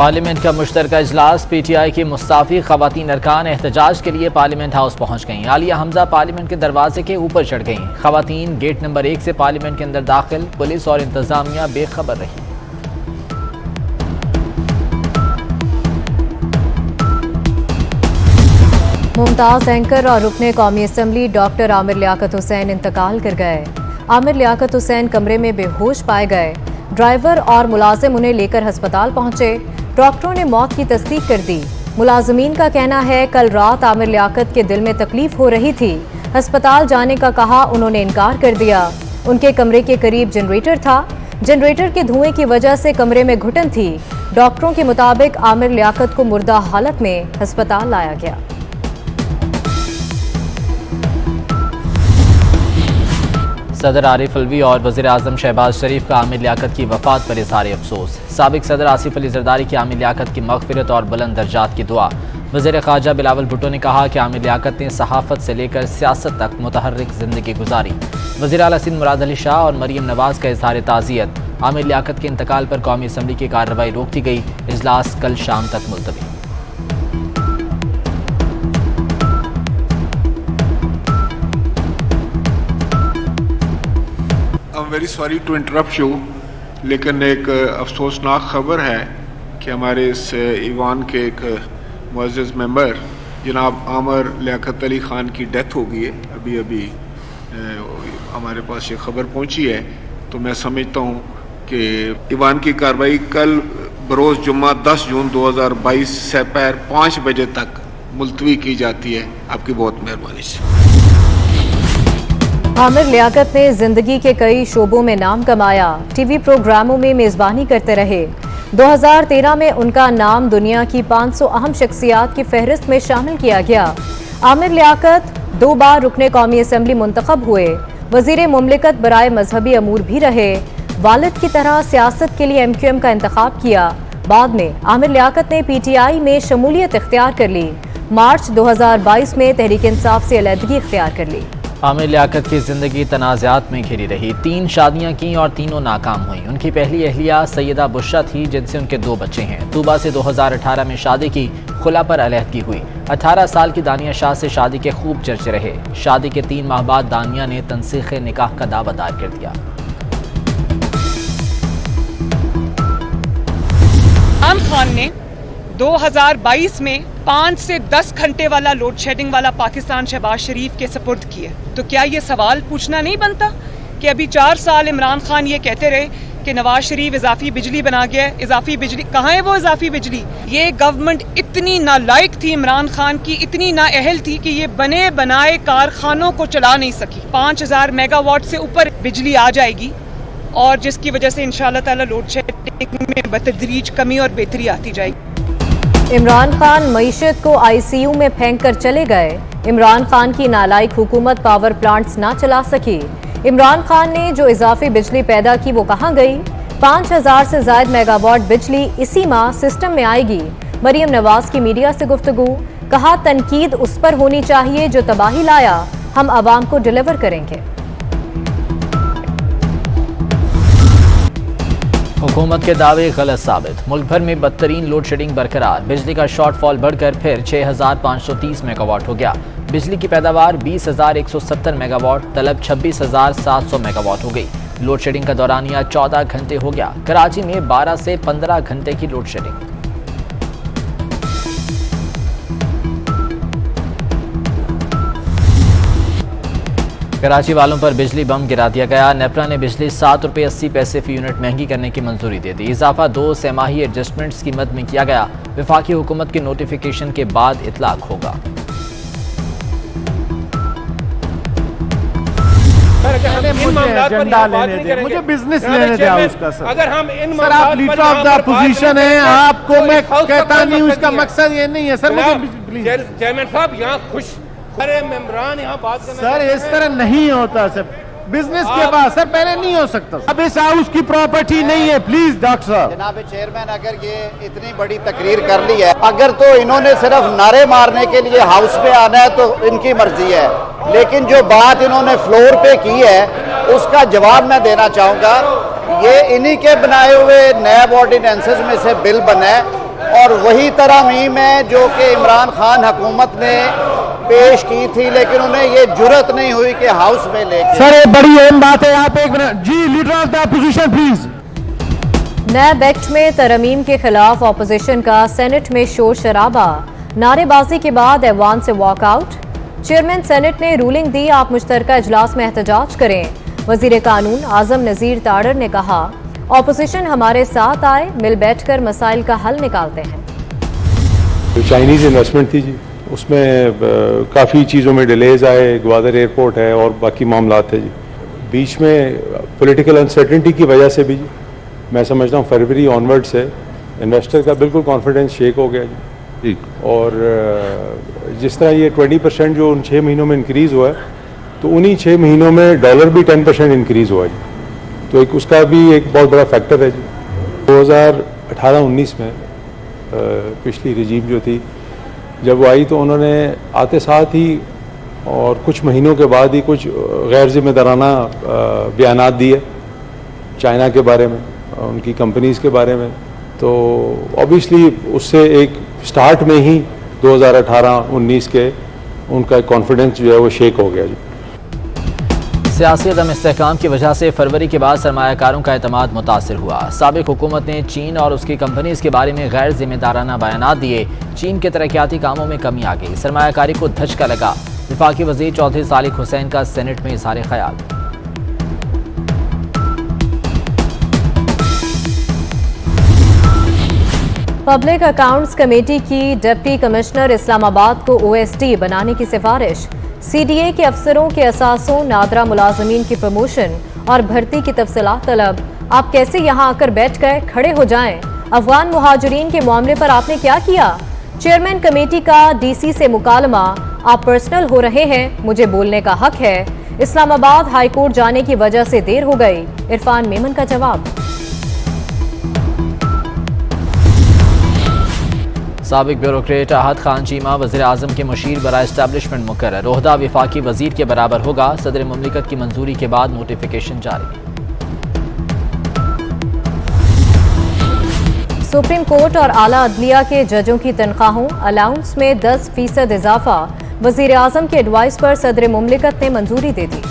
Parliament का मुश्तरका इजलास। PTI की मुस्ताफी खवातीन अरकान एहतजाज के लिए पार्लियामेंट हाउस पहुंच गईं। आलिया हमजा पार्लियामेंट के दरवाजे के ऊपर चढ़ गईं। खवातीन गेट नंबर 1 से पार्लियामेंट के अंदर दाखिल। पुलिस और इंतजामिया बेखबर रही। मुमताज एंकर और रुकने कौमी असम्बली डॉक्टर आमिर लियाकत हुसैन इंतकाल कर गए। आमिर लियाकत हुसैन कमरे में बेहोश पाए गए। ड्राइवर और मुलाजिम उन्हें लेकर अस्पताल पहुंचे। डॉक्टरों ने मौत की तस्दीक कर दी। मुलाजिमीन का कहना है कल रात आमिर लियाकत के दिल में तकलीफ हो रही थी। अस्पताल जाने का कहा, उन्होंने इनकार कर दिया। उनके कमरे के करीब जनरेटर था। जनरेटर के धुएं की वजह से कमरे में घुटन थी। डॉक्टरों के मुताबिक आमिर लियाकत को मुर्दा हालत में अस्पताल लाया गया। सदर आरिफ अलवी और वज़ीर आज़म शहबाज शरीफ का आमिर लियाकत की वफ़ात पर इज़हार अफसोस। साबिक सदर आसिफ अली ज़रदारी की आमिर लियाकत की मग़फ़िरत और बुलंद दर्जात की दुआ। वज़ीर ख़ारजा बिलावल भुट्टो ने कहा कि आमिर लियाकत ने सहाफ़त से लेकर सियासत तक मुतहर्रिक ज़िंदगी गुजारी। वज़ीर आला सिंध मुराद अली शाह और मरीम नवाज़ का इज़हार ताज़ियत। आमिर लियाकत के इंतकाल पर कौमी असम्बली की कार्रवाई रोक दी गई। इजलास कल शाम तक मुलतवी। Very sorry to interrupt you, लेकिन एक अफसोसनाक ख़बर है कि हमारे इस ईवान के एक मुअज़्ज़ज़ मेंबर जनाब आमिर लियाकत अली ख़ान की डेथ हो गई है। अभी अभी हमारे पास ये खबर पहुंची है, तो मैं समझता हूं कि ईवान की कार्रवाई कल बरोज़ जुम्मा 10 जून 2022 दोपहर 5 बजे तक मुलतवी की जाती है। आपकी बहुत मेहरबानी से। आमिर लियाकत ने जिंदगी के कई शोबों में नाम कमाया। टीवी प्रोग्रामों में मेजबानी करते रहे। 2013 में उनका नाम दुनिया की 500 अहम शख्सियात की फहरिस्त में शामिल किया गया। आमिर लियाकत 2 बार रुकने कौमी असम्बली मुंतखब हुए। वजीर मुमलिकत बराए मजहबी अमूर भी रहे। वालिद की तरह सियासत के लिए MQM का इंतखाब किया। बाद में आमिर लियाकत ने PTI में शमूलियत इख्तियार कर ली। मार्च 2022 में तहरीक इंसाफ से अलहदगी इख्तियार कर ली। आमिर लियाकत की ज़िंदगी तनाज़ात में घिरी रही। 3 शादियां की और तीनों नाकाम हुई। उनकी पहली अहलिया सैयदा बुशरा थी, जिनसे उनके 2 बच्चे हैं। तूबा से 2018 में शादी की, खुला पर अलहदगी हुई। 18 साल की दानिया शाह से शादी के खूब चर्चे रहे। शादी के 3 माह बाद दानिया ने तनसीख निकाह का दावा दायर कर दिया। इमरान खान ने 2022 में 5 से 10 घंटे वाला लोड शेडिंग वाला पाकिस्तान शहबाज शरीफ के सपुर्द किए। तो क्या ये सवाल पूछना नहीं बनता कि अभी 4 साल इमरान खान ये कहते रहे कि नवाज शरीफ इजाफी बिजली बना गया है। इजाफी बिजली कहाँ है? वो इजाफी बिजली, ये गवर्नमेंट इतनी नालायक थी इमरान खान की, इतनी नाअहल थी कि ये बने बनाए कारखानों को चला नहीं सकी। 5000 मेगावाट से ऊपर बिजली आ जाएगी और जिसकी वजह से इंशाअल्लाह ताला लोड शेडिंग में बतदरीज कमी और बेहतरी आती जाएगी। इमरान खान मईशत को ICU में फेंक कर चले गए। इमरान खान की नालायक हुकूमत पावर प्लांट्स ना चला सकी। इमरान खान ने जो इजाफी बिजली पैदा की वो कहाँ गई? 5000 से ज्यादा मेगावाट बिजली इसी माह सिस्टम में आएगी। मरीम नवाज की मीडिया से गुफ्तगू। कहा, तनकीद उस पर होनी चाहिए जो तबाही लाया। हम आवाम को डिलीवर करेंगे। हुकूमत के दावे गलत साबित। मुल्क भर में बदतरीन लोड शेडिंग बरकरार। बिजली का शॉर्टफॉल बढ़कर फिर 6530 मेगावाट हो गया। बिजली की पैदावार 20170 मेगावाट, तलब 26700 मेगावाट हो गई। लोड शेडिंग का दौरानिया 14 घंटे हो गया। कराची में 12 से 15 घंटे की लोड शेडिंग। कराची वालों पर बिजली बम गिरा दिया गया। नेपरा ने बिजली 7 रुपये 80 पैसे फी यूनिट महंगी करने की मंजूरी दे दी। इजाफा 2 सेमाही एडजस्टमेंट्स की मद में किया गया। वफाकी हुकूमत के नोटिफिकेशन के बाद इतलाक होगा। मुझे बिजनेस लेने दिया उसका सर। अगर हम सर आप लीडर ऑफ द अपोजिशन हैं, आपको मैं कहता नहीं हूँ, इसका मकसद ये नहीं है सर। मुझे प्लीज चेयरमैन साहब यहाँ खुश मेंबरान यहाँ बात करना सर, इस तरह नहीं होता सर। बिजनेस के बाद सर पहले नहीं हो सकता। अब इस हाउस की प्रॉपर्टी नहीं है। प्लीज डॉक्टर साहब। जनाब चेयरमैन, अगर ये इतनी बड़ी तकरीर कर ली है, अगर तो इन्होंने सिर्फ नारे मारने के लिए हाउस पे आना है तो इनकी मर्जी है, लेकिन जो बात इन्होंने फ्लोर पे की है उसका जवाब मैं देना चाहूँगा। ये इन्हीं के बनाए हुए नैब ऑर्डिनेंसेस में से बिल बना है और वही तरमीम है जो कि इमरान खान हुकूमत ने पेश की थी, लेकिन उन्हें ये जुर्रत नहीं हुई कि हाउस में लेके। सर ये बड़ी अहम बात है, आप एक मिनट जी, leader of the opposition please. NAB act में तरमीम के खिलाफ ऑपोजिशन का सेनेट में शोर शराबा, नारेबाजी के बाद ऐवान से वॉकआउट। चेयरमैन सेनेट ने रूलिंग दी, आप मुश्तरका इजलास में एहतजाज करें। वजीर कानून आजम नजीर ताड़र ने कहा, ऑपोजिशन हमारे साथ आए, मिल बैठकर मसाइल का हल निकालते हैं। तो चाइनीज़ इन्वेस्टमेंट थी जी, उसमें काफ़ी चीज़ों में डिलेज आए, ग्वादर एयरपोर्ट है और बाकी मामला थे जी। बीच में पॉलिटिकल अनसर्टेनिटी की वजह से भी जी, मैं समझता हूँ फरवरी ऑनवर्ड से इन्वेस्टर का बिल्कुल कॉन्फिडेंस शेक हो गया जी। और जिस तरह ये 20% जो उन 6 महीनों में इंक्रीज़ हुआ है, तो उन्हीं 6 महीनों में डॉलर भी 10% इंक्रीज़ हुआ जी। तो एक उसका भी एक बहुत बड़ा फैक्टर है जी। 2018-19 में पिछली रिजीम जो थी, जब वो आई तो उन्होंने आते साथ ही और कुछ महीनों के बाद ही कुछ गैर जिम्मेदाराना बयानात दिए चाइना के बारे में, उनकी कंपनीज़ के बारे में। तो ऑब्वियसली उससे एक स्टार्ट में ही 2018-19 के उनका कॉन्फिडेंस जो है वो शेक हो गया जी। सियासी अदम इस्तेहकाम की वजह से फरवरी के बाद सरमायाकारों का एतमाद मुतासिर हुआ। साबिक हुकूमत ने चीन और उसकी कंपनीज के बारे में गैर जिम्मेदाराना बयानात दिए। चीन के तरक्याती कामों में कमी आ गई, सरमायाकारी को धचका लगा। वफाकी वजीर चौधरी सालिक हुसैन का सेनेट में इज़हार ख्याल। पब्लिक अकाउंट्स कमेटी की डिप्टी कमिश्नर इस्लामाबाद को OSD बनाने की सिफारिश। CDA के अफसरों के असासों, नादरा मुलाजमीन की प्रमोशन और भर्ती की तफसीलात तलब। आप कैसे यहाँ आकर बैठ गए, खड़े हो जाएं। अफगान मुहाजिरीन के मामले पर आपने क्या किया? चेयरमैन कमेटी का DC से मुकालमा, आप पर्सनल हो रहे हैं, मुझे बोलने का हक है। इस्लामाबाद हाईकोर्ट जाने की वजह से देर हो गई, इरफान मेमन का जवाब। साबिक ब्यूरोक्रेट अहद खान चीमा वज़ीर आज़म के मुशीर बराए एस्टैब्लिशमेंट मुकर्रर। ओहदा वफाकी वज़ीर के बराबर होगा। सदर मुमलिकत की मंजूरी के बाद नोटिफिकेशन जारी। सुप्रीम कोर्ट और आला अदलिया के जजों की तनख्वाहों अलाउंस में 10% इजाफा। वज़ीर आज़म के एडवाइस पर सदर मुमलिकत ने मंजूरी दे दी।